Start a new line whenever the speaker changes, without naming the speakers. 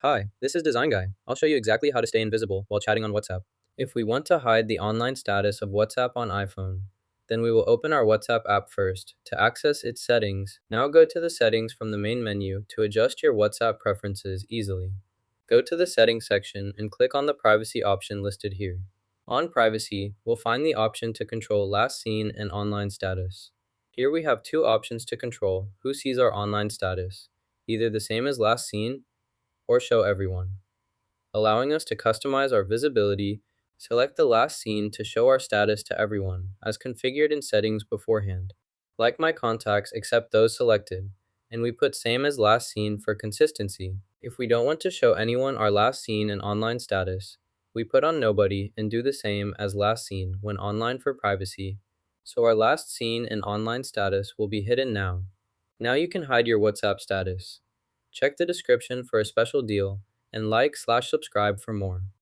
Hi, this is Design Guy. I'll show you exactly how to stay invisible while chatting on WhatsApp. If we want to hide the online status of WhatsApp on iPhone, then we will open our WhatsApp app first. To access its settings, now go to the settings from the main menu to adjust your WhatsApp preferences easily. Go to the settings section and click on the privacy option listed here. On privacy, we'll find the option to control last seen and online status. Here we have two options to control who sees our online status, either the same as last seen or show everyone. Allowing us to customize our visibility, select the last seen to show our status to everyone, as configured in settings beforehand. Like my contacts except those selected, and we put same as last seen for consistency. If we don't want to show anyone our last seen and online status, we put on nobody and do the same as last seen when online for privacy, so our last seen and online status will be hidden now. Now you can hide your WhatsApp status. Check the description for a special deal and like/subscribe for more.